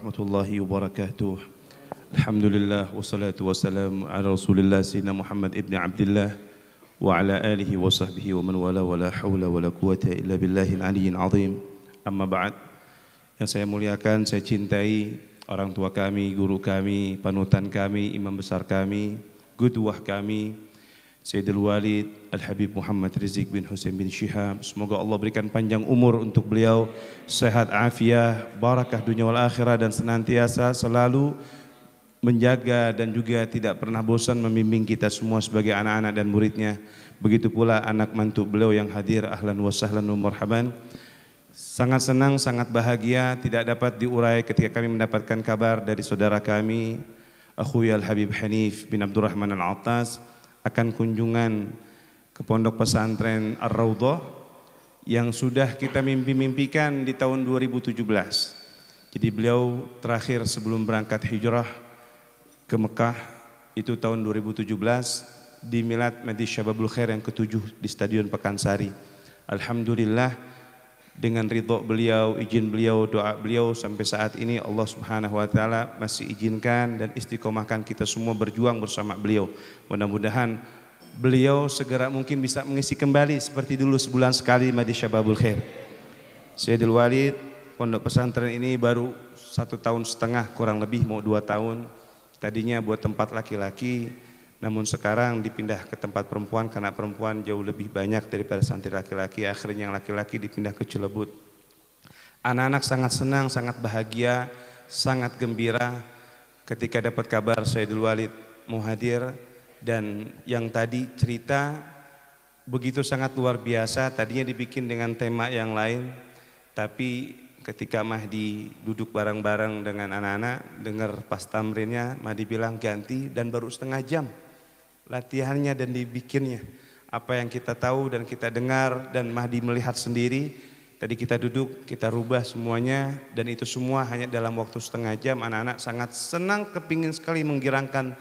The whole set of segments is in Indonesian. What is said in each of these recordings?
warahmatullahi wabarakatuh. Alhamdulillah wassalatu wassalamu ala Rasulillah sayyidina Muhammad ibn Abdullah wa ala alihi wa sahbihi wa man wala wa la hawla wa la quwata illa billahil aliyyil azim. Amma ba'd. Yang saya muliakan, saya cintai orang tua kami, guru kami, panutan kami, imam besar kami, qudwah kami, Sayyidul Walid Al-Habib Muhammad Rizik bin Husain bin Syihab. Semoga Allah berikan panjang umur untuk beliau, sehat afiah, barakah dunia wal akhirah, dan senantiasa selalu menjaga dan juga tidak pernah bosan membimbing kita semua sebagai anak-anak dan muridnya. Begitu pula anak mantu beliau yang hadir, ahlan wa sahlan wa marhaban. Sangat senang, sangat bahagia, tidak dapat diurai ketika kami mendapatkan kabar dari saudara kami, Akhuya Al-Habib Hanif bin Abdurrahman Al-Attas, akan kunjungan ke pondok pesantren Ar-Raudhah yang sudah kita mimpi-mimpikan di tahun 2017. Jadi beliau terakhir sebelum berangkat hijrah ke Mekah itu tahun 2017 di Milad Majlis Syababul Khair yang ke-7 di Stadion Pekansari. Alhamdulillah, dengan ridho beliau, izin beliau, doa beliau, sampai saat ini Allah Subhanahu wa taala masih izinkan dan istiqomahkan kita semua berjuang bersama beliau. Mudah-mudahan beliau segera mungkin bisa mengisi kembali seperti dulu sebulan sekali Majlis Syababul Khair. Sayyidul Walid, pondok pesantren ini baru 1,5 tahun, kurang lebih mau 2 tahun. Tadinya buat tempat laki-laki, namun sekarang dipindah ke tempat perempuan karena perempuan jauh lebih banyak daripada santri laki-laki. Akhirnya yang laki-laki dipindah ke Cilebut. Anak-anak sangat senang, sangat bahagia, sangat gembira ketika dapat kabar Sayyidul Walid mau hadir. Dan yang tadi cerita begitu sangat luar biasa. Tadinya dibikin dengan tema yang lain, tapi ketika Mahdi duduk bareng-bareng dengan anak-anak, dengar pas tamrinnya, Mahdi bilang ganti, dan baru 1/2 jam latihannya dan dibikinnya. Apa yang kita tahu dan kita dengar dan Mahdi melihat sendiri, tadi kita duduk, kita rubah semuanya, dan itu semua hanya dalam waktu 1/2 jam. Anak-anak sangat senang, kepingin sekali menggirangkan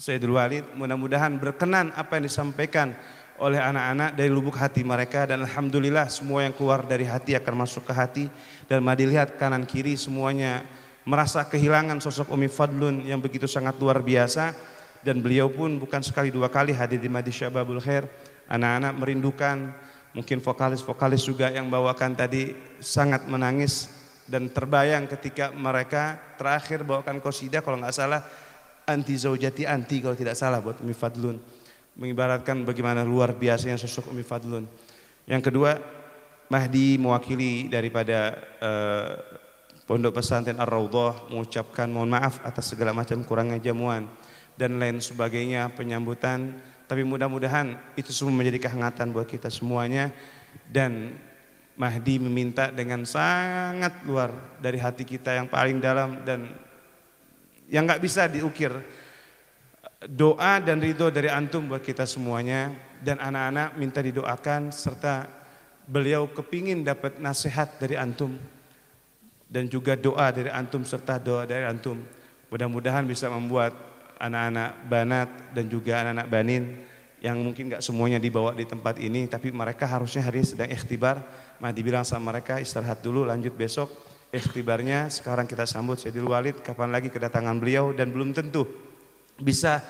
Sayyidul Walid. Mudah-mudahan berkenan apa yang disampaikan oleh anak-anak dari lubuk hati mereka, dan alhamdulillah semua yang keluar dari hati akan masuk ke hati. Dan Mahdi lihat kanan kiri semuanya merasa kehilangan sosok Umi Fadlun yang begitu sangat luar biasa, dan beliau pun bukan sekali 2 kali hadir di Majlis Syababul Khair. Anak-anak merindukan, mungkin vokalis-vokalis juga yang bawakan tadi sangat menangis dan terbayang ketika mereka terakhir bawakan qasidah, kalau nggak salah anti zaujati anti, kalau tidak salah, buat Umi Fadlun, mengibaratkan bagaimana luar biasanya sosok Umi Fadlun. Yang kedua, Mahdi mewakili daripada pondok pesantren Ar-Raudhah mengucapkan mohon maaf atas segala macam kurangnya jamuan dan lain sebagainya, penyambutan. Tapi mudah-mudahan itu semua menjadi kehangatan buat kita semuanya. Dan Mahdi meminta dengan sangat luar dari hati kita yang paling dalam dan yang nggak bisa diukir, doa dan ridho dari antum buat kita semuanya. Dan anak-anak minta didoakan, serta beliau kepingin dapat nasihat dari antum dan juga doa dari antum serta doa dari antum. Mudah-mudahan bisa membuat anak-anak banat dan juga anak-anak banin yang mungkin nggak semuanya dibawa di tempat ini, tapi mereka harusnya hari ini sedang ikhtibar. Mahdi bilang sama mereka, istirahat dulu, lanjut besok ikhtibarnya. Sekarang kita sambut Sayyidul Walid, kapan lagi kedatangan beliau, dan belum tentu bisa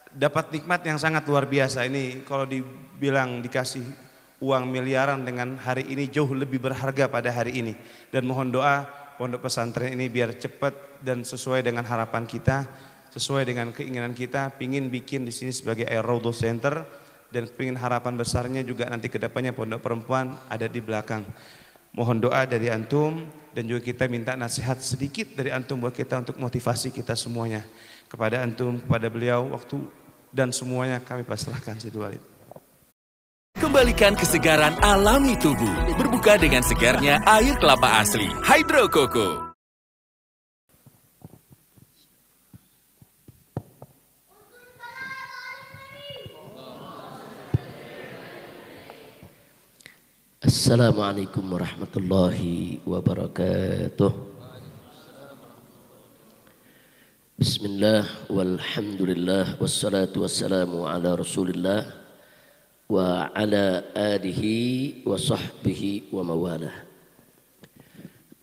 dapat nikmat yang sangat luar biasa. Ini kalau dibilang dikasih uang miliaran dengan hari ini jauh lebih berharga pada hari ini. Dan mohon doa pondok pesantren ini biar cepat dan sesuai dengan harapan kita, sesuai dengan keinginan kita. Pingin bikin di sini sebagai Ar-Raudhah Center, dan pingin harapan besarnya juga nanti kedepannya pondok perempuan ada di belakang. Mohon doa dari antum, dan juga kita minta nasihat sedikit dari antum buat kita untuk motivasi kita semuanya. Kepada antum, kepada beliau, waktu dan semuanya kami pasrahkan. Sayyidul Walid. Kembalikan kesegaran alami tubuh. Berbuka dengan segarnya air kelapa asli Hydro Coco. Assalamualaikum warahmatullahi wabarakatuh. Bismillah walhamdulillah wassalatu wassalamu ala Rasulillah wa ala alihi wa sahbihi wa mawalah.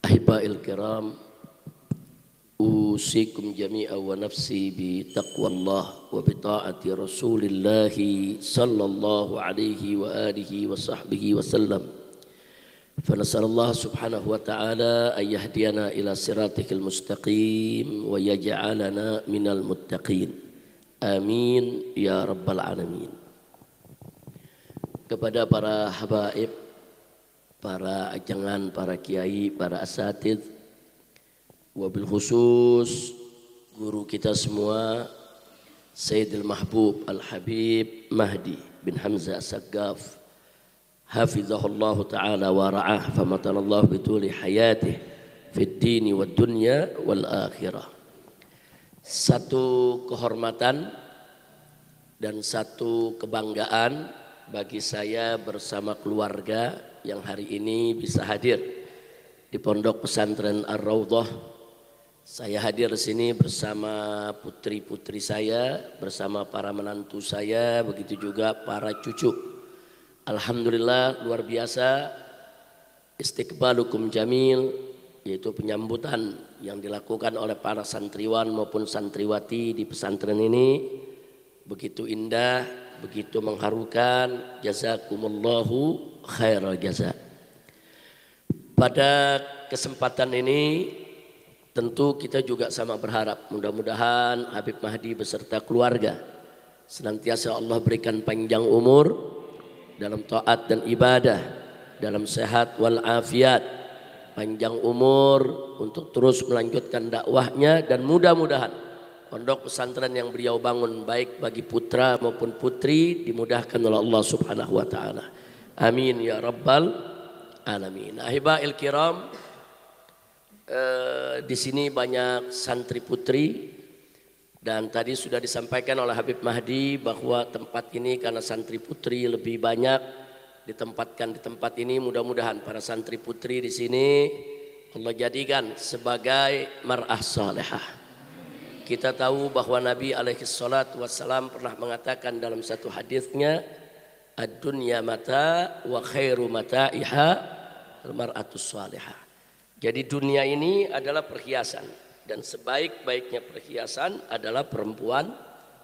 Ahibail kiram, أوصيكم جميعا ونفسي بتقوى الله وبطاعة رسول الله صلى الله عليه وآله وصحبه وسلم. فنسأل الله سبحانه وتعالى أن يهدينا إلى صراطه المستقيم ويجعلنا من المتقين. آمين يا رب العالمين. Kepada para habaib, para ajangan, para kiai, para asatidz, wabil khusus guru kita semua Sayyidil Mahbub Al-Habib Mahdi bin Hamzah As-Saggaf hafizahullah ta'ala wa ra'ah famatanallahu bituli hayatih fid dini wad dunya wal akhirah. Satu kehormatan dan satu kebanggaan bagi saya bersama keluarga yang hari ini bisa hadir di Pondok Pesantren Ar-Raudhah. Saya hadir di sini bersama putri-putri saya, bersama para menantu saya, begitu juga para cucu. Alhamdulillah luar biasa istiqbalukum jamil, yaitu penyambutan yang dilakukan oleh para santriwan maupun santriwati di pesantren ini begitu indah, begitu mengharukan. Jazakumullahu khairal jaza. Pada kesempatan ini tentu kita juga sama berharap mudah-mudahan Habib Mahdi beserta keluarga senantiasa Allah berikan panjang umur dalam taat dan ibadah, dalam sehat wal afiat, panjang umur untuk terus melanjutkan dakwahnya, dan mudah-mudahan pondok pesantren yang beliau bangun baik bagi putra maupun putri dimudahkan oleh Allah Subhanahu wa taala. Amin ya rabbal alamin. Ahibail kiram, di sini banyak santri putri dan tadi sudah disampaikan oleh Habib Mahdi bahwa tempat ini karena santri putri lebih banyak ditempatkan di tempat ini. Mudah-mudahan para santri putri di sini Allah jadikan sebagai mar'ah salihah. Kita tahu bahwa Nabi alaihi salatu wassalam pernah mengatakan dalam satu hadisnya, ad-dunya mata wa khairu mata'iha al-mar'atus salihah. Jadi dunia ini adalah perhiasan dan sebaik-baiknya perhiasan adalah perempuan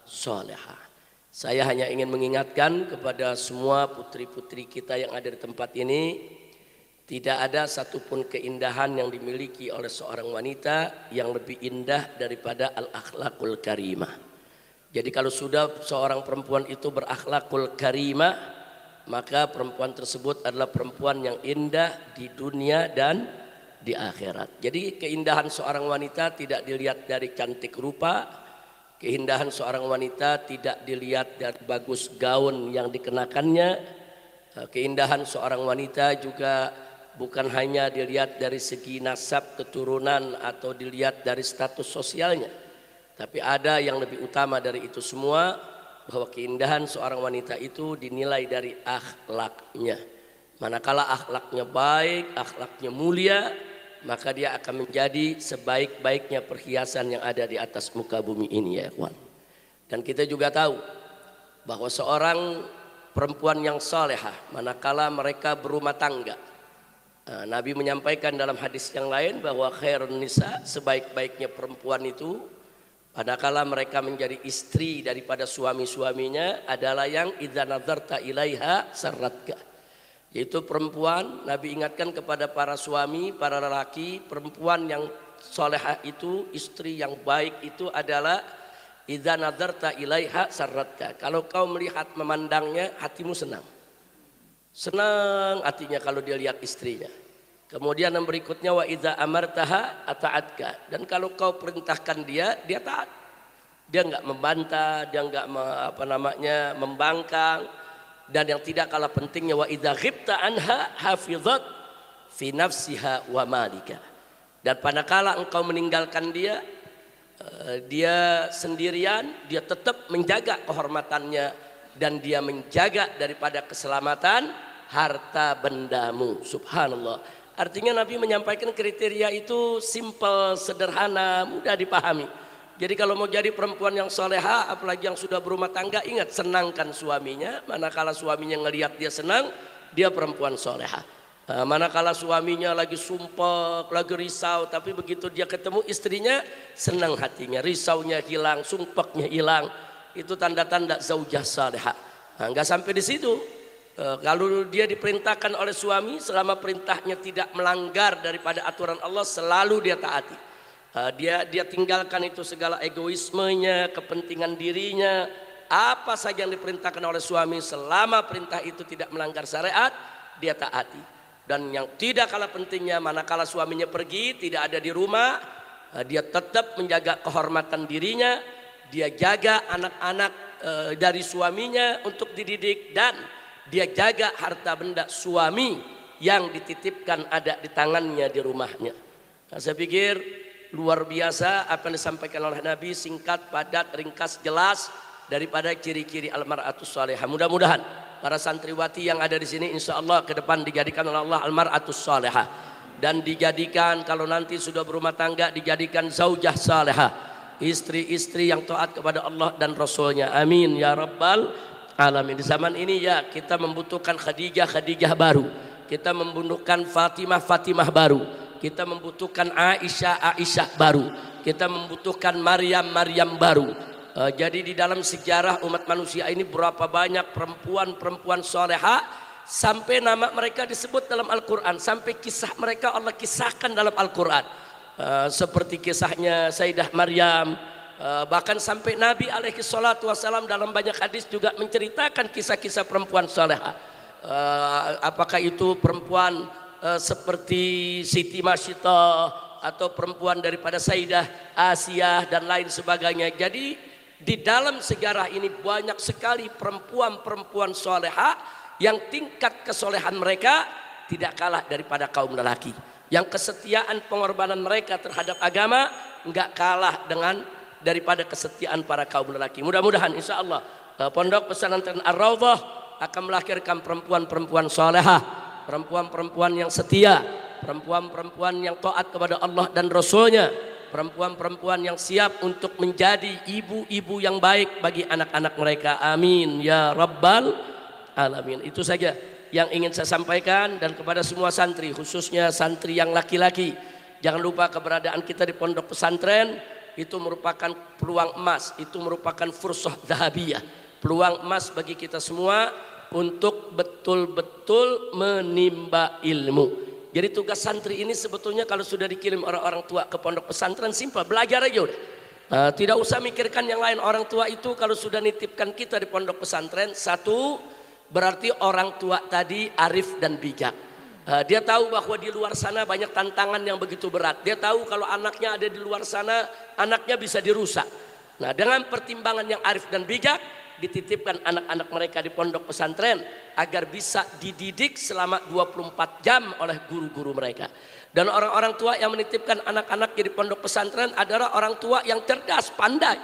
salihah. Saya hanya ingin mengingatkan kepada semua putri-putri kita yang ada di tempat ini, tidak ada satupun keindahan yang dimiliki oleh seorang wanita yang lebih indah daripada al-akhlaqul karimah. Jadi kalau sudah seorang perempuan itu berakhlakul karimah, maka perempuan tersebut adalah perempuan yang indah di dunia dan di akhirat. Jadi keindahan seorang wanita tidak dilihat dari cantik rupa, keindahan seorang wanita tidak dilihat dari bagus gaun yang dikenakannya, keindahan seorang wanita juga bukan hanya dilihat dari segi nasab keturunan atau dilihat dari status sosialnya, tapi ada yang lebih utama dari itu semua, bahwa keindahan seorang wanita itu dinilai dari akhlaknya. Manakala akhlaknya baik, akhlaknya mulia, maka dia akan menjadi sebaik-baiknya perhiasan yang ada di atas muka bumi ini, ya ikhwan. Dan kita juga tahu bahwa seorang perempuan yang salehah manakala mereka berumah tangga, Nabi menyampaikan dalam hadis yang lain bahwa khairun nisa, sebaik-baiknya perempuan itu manakala mereka menjadi istri daripada suami-suaminya adalah yang idza nadzarta ilaiha sarratka. Yaitu perempuan, Nabi ingatkan kepada para suami, para lelaki, perempuan yang solehah itu, istri yang baik itu adalah idza nadzarta ilaiha sarratka. Kalau kau melihat memandangnya, hatimu senang. Senang hatinya kalau dia lihat istrinya. Kemudian yang berikutnya wa idza amartaha ata'atka. Dan kalau kau perintahkan dia, dia taat. Dia enggak membantah, dia enggak membangkang. Dan yang tidak kalah pentingnya wa idza ghibta anha hafizat fi nafsiha wa malika. Dan manakala engkau meninggalkan dia, dia sendirian, dia tetap menjaga kehormatannya dan dia menjaga daripada keselamatan harta bendamu. Subhanallah. Artinya Nabi menyampaikan kriteria itu simple, sederhana, mudah dipahami. Jadi kalau mau jadi perempuan yang soleha, apalagi yang sudah berumah tangga, ingat senangkan suaminya. Manakala suaminya ngelihat dia senang, dia perempuan soleha. Manakala suaminya lagi sumpek, lagi risau, tapi begitu dia ketemu istrinya senang hatinya, risaunya hilang, sumpeknya hilang. Itu tanda-tanda zaujah salihah. Nggak sampai di situ. Kalau dia diperintahkan oleh suami, selama perintahnya tidak melanggar daripada aturan Allah, selalu dia taati. Dia tinggalkan itu segala egoismenya, kepentingan dirinya, apa saja yang diperintahkan oleh suami, selama perintah itu tidak melanggar syariat, dia taati. Dan yang tidak kalah pentingnya, manakala suaminya pergi, tidak ada di rumah, dia tetap menjaga kehormatan dirinya, dia jaga anak-anak dari suaminya untuk dididik, dan dia jaga harta benda suami yang dititipkan ada di tangannya di rumahnya. Nah, saya pikir luar biasa apa yang disampaikan oleh Nabi, singkat, padat, ringkas, jelas daripada ciri-ciri almar'atus salihah. Mudah-mudahan para santriwati yang ada di sini insya Allah ke depan dijadikan oleh Allah almar'atus salihah, dan dijadikan kalau nanti sudah berumah tangga dijadikan zaujah salihah, istri-istri yang taat kepada Allah dan Rasulnya. Amin ya rabbal alamin. Di zaman ini ya kita membutuhkan Khadijah baru, kita membutuhkan Fatimah baru, kita membutuhkan Aisyah baru, kita membutuhkan Maryam baru. Jadi di dalam sejarah umat manusia ini berapa banyak perempuan-perempuan soleha sampai nama mereka disebut dalam Al-Quran, sampai kisah mereka Allah kisahkan dalam Al-Quran. Seperti kisahnya Sayyidah Maryam, bahkan sampai Nabi alaihi salatu wassalam dalam banyak hadis juga menceritakan kisah-kisah perempuan soleha. Apakah itu perempuan seperti Siti Masyita atau perempuan daripada Sayyidah Asiyah dan lain sebagainya. Jadi di dalam sejarah ini banyak sekali perempuan-perempuan soleha yang tingkat kesolehan mereka tidak kalah daripada kaum lelaki, yang kesetiaan pengorbanan mereka terhadap agama enggak kalah dengan daripada kesetiaan para kaum lelaki. Mudah-mudahan insya Allah Pondok Pesantren Ar-Raudhah akan melahirkan perempuan-perempuan soleha, perempuan-perempuan yang setia, perempuan-perempuan yang taat kepada Allah dan Rasulnya, perempuan-perempuan yang siap untuk menjadi ibu-ibu yang baik bagi anak-anak mereka. Amin ya rabbal alamin. Itu saja yang ingin saya sampaikan, dan kepada semua santri, khususnya santri yang laki-laki, jangan lupa keberadaan kita di pondok pesantren itu merupakan peluang emas, itu merupakan fursah dhahabiyah, peluang emas bagi kita semua untuk betul-betul menimba ilmu. Jadi tugas santri ini sebetulnya kalau sudah dikirim orang-orang tua ke pondok pesantren, simpel, belajar aja udah. Tidak usah mikirkan yang lain. Orang tua itu kalau sudah nitipkan kita di pondok pesantren, satu, berarti orang tua tadi arif dan bijak. Dia tahu bahwa di luar sana banyak tantangan yang begitu berat. Dia tahu kalau anaknya ada di luar sana, anaknya bisa dirusak. Nah, dengan pertimbangan yang arif dan bijak, dititipkan anak-anak mereka di pondok pesantren agar bisa dididik selama 24 jam oleh guru-guru mereka. Dan orang-orang tua yang menitipkan anak-anaknya di pondok pesantren adalah orang tua yang cerdas, pandai.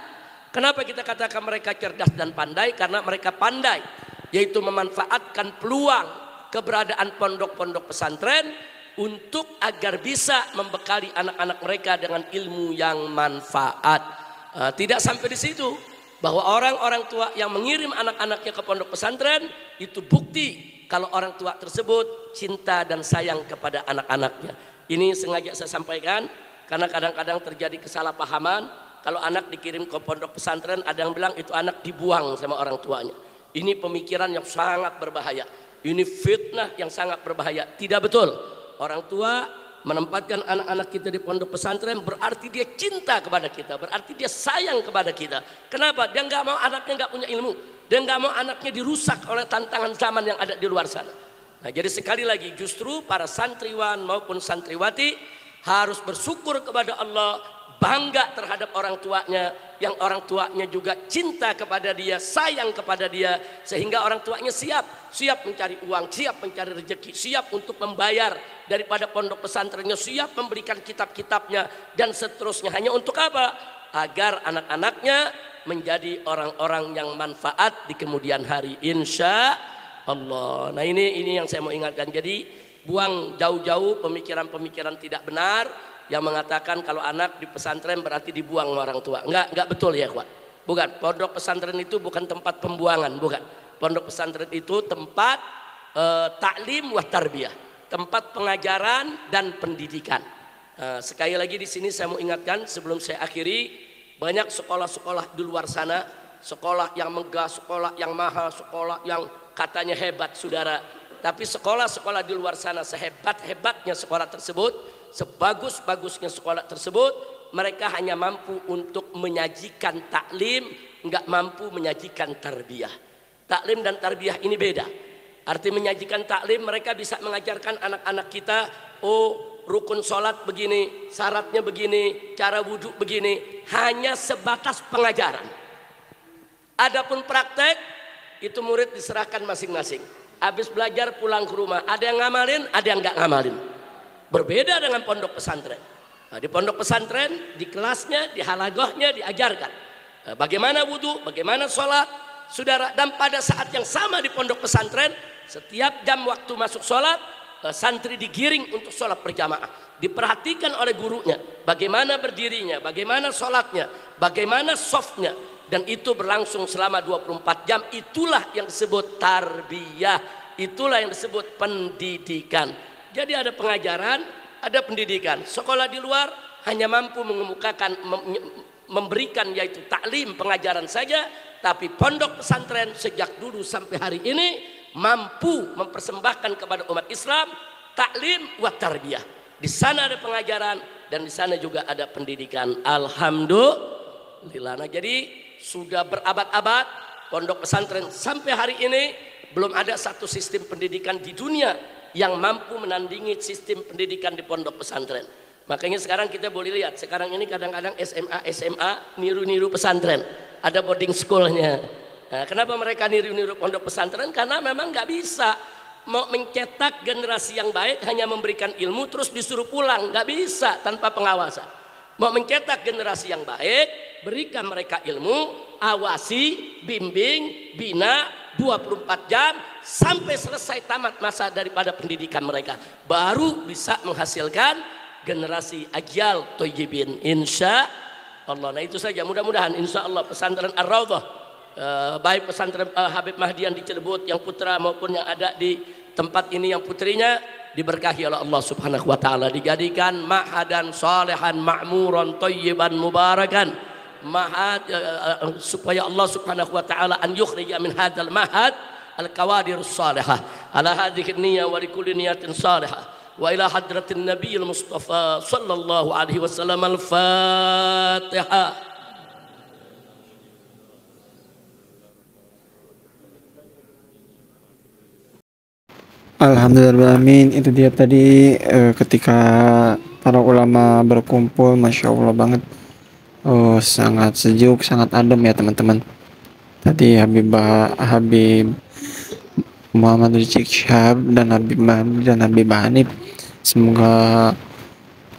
Kenapa kita katakan mereka cerdas dan pandai? Karena mereka pandai, yaitu memanfaatkan peluang keberadaan pondok-pondok pesantren untuk agar bisa membekali anak-anak mereka dengan ilmu yang manfaat. Tidak sampai di situ, bahwa orang-orang tua yang mengirim anak-anaknya ke pondok pesantren itu bukti kalau orang tua tersebut cinta dan sayang kepada anak-anaknya. Ini sengaja saya sampaikan karena kadang-kadang terjadi kesalahpahaman. Kalau anak dikirim ke pondok pesantren, ada yang bilang itu anak dibuang sama orang tuanya. Ini pemikiran yang sangat berbahaya, ini fitnah yang sangat berbahaya. Tidak betul. Orang tua menempatkan anak-anak kita di pondok pesantren berarti dia cinta kepada kita, berarti dia sayang kepada kita. Kenapa? Dia nggak mau anaknya nggak punya ilmu, dia nggak mau anaknya dirusak oleh tantangan zaman yang ada di luar sana. Nah, jadi sekali lagi justru para santriwan maupun santriwati harus bersyukur kepada Allah, bangga terhadap orang tuanya, yang orang tuanya juga cinta kepada dia, sayang kepada dia, sehingga orang tuanya siap mencari uang, siap mencari rezeki, siap untuk membayar daripada pondok pesantrennya, siap memberikan kitab-kitabnya dan seterusnya. Hanya untuk apa? Agar anak-anaknya menjadi orang-orang yang manfaat di kemudian hari, insya Allah. Nah, ini yang saya mau ingatkan. Jadi buang jauh-jauh pemikiran-pemikiran tidak benar yang mengatakan kalau anak di pesantren berarti dibuang oleh orang tua. Enggak betul ya, kawan. Bukan. Pondok pesantren itu bukan tempat pembuangan, bukan. Pondok pesantren itu tempat taklim wa tarbiyah. tempat pengajaran dan pendidikan. Sekali lagi di sini saya mau ingatkan sebelum saya akhiri, banyak sekolah-sekolah di luar sana, sekolah yang megah, sekolah yang mahal, sekolah yang katanya hebat saudara. Tapi sekolah-sekolah di luar sana sehebat-hebatnya sekolah tersebut, sebagus-bagusnya sekolah tersebut, mereka hanya mampu untuk menyajikan taklim, enggak mampu menyajikan tarbiyah. Taklim dan tarbiyah ini beda. Arti menyajikan taklim, mereka bisa mengajarkan anak-anak kita, oh rukun sholat begini, syaratnya begini, cara wudhu begini, hanya sebatas pengajaran. Adapun praktek, itu murid diserahkan masing-masing. Habis belajar pulang ke rumah, ada yang ngamalin, ada yang enggak ngamalin. Berbeda dengan pondok pesantren. Nah, di pondok pesantren, di kelasnya, di halagohnya diajarkan bagaimana wudhu, bagaimana sholat, saudara. Dan pada saat yang sama di pondok pesantren, setiap jam waktu masuk sholat, santri digiring untuk sholat berjamaah. Diperhatikan oleh gurunya, bagaimana berdirinya, bagaimana sholatnya, bagaimana softnya. Dan itu berlangsung selama 24 jam. Itulah yang disebut tarbiyah, itulah yang disebut pendidikan. Jadi ada pengajaran, ada pendidikan. Sekolah di luar hanya mampu mengemukakan, memberikan yaitu taklim, pengajaran saja. Tapi pondok pesantren sejak dulu sampai hari ini mampu mempersembahkan kepada umat Islam taklim wa tarbiyah. Di sana ada pengajaran dan di sana juga ada pendidikan. Alhamdulillah. Nah, jadi sudah berabad-abad pondok pesantren sampai hari ini belum ada satu sistem pendidikan di dunia yang mampu menandingi sistem pendidikan di pondok pesantren. Makanya sekarang kita boleh lihat, sekarang ini kadang-kadang SMA niru-niru pesantren, ada boarding schoolnya. Nah, kenapa mereka niru-niru pondok pesantren? Karena memang nggak bisa mau mencetak generasi yang baik hanya memberikan ilmu terus disuruh pulang, nggak bisa tanpa pengawasan. Mau mencetak generasi yang baik, berikan mereka ilmu, awasi, bimbing, bina 24 jam sampai selesai tamat masa daripada pendidikan mereka, baru bisa menghasilkan generasi ajyal thayyibin insya Allah. Nah itu saja, mudah-mudahan insya Allah pesantren Ar-Raudhah, baik pesantren Habib Mahdi yang di Cirebut yang putra maupun yang ada di tempat ini yang putrinya, diberkahi oleh Allah Subhanahu wa taala, dijadikan ma'hadan salihan ma'muran thayyiban mubarakan, ma'had supaya Allah Subhanahu wa taala an yukhrija min hadzal ma'had al-kawadir salihah ala hadhihi niyyah wa likulli niyatin salihah wa ila hadratin nabiyil mustafa sallallahu alaihi wasallam. Al-Fatihah. Alhamdulillahirrahmanirrahim. Itu dia tadi ketika para ulama berkumpul, Masya Allah banget. Sangat sejuk, sangat adem ya teman-teman. Tadi Habib Muhammad Rizik Syihab dan Habib Mahdi dan Habib Hanif, semoga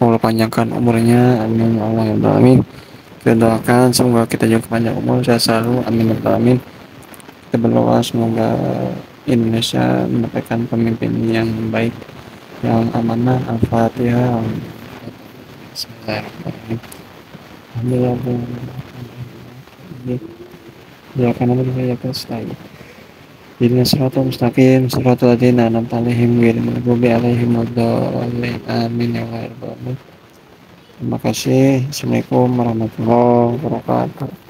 Allah panjangkan umurnya, amin ya Allah ya Rabbal alamin. Kita doakan semoga kita juga panjang umur, sehat selalu, amin ya Rabbal alamin. Kita berdoa semoga Indonesia mendapatkan pemimpin yang baik, yang amanah. Al-Fatihah. Bismillahirrahmanirrahim. Ya karena mereka nasta'in. Jadi siratal mustaqim, siratal ladzina an'amta 'alaihim ghairil maghdubi 'alaihim waladdallin. Amin ya rabbal alamin. Terima kasih. Assalamualaikum warahmatullahi wabarakatuh.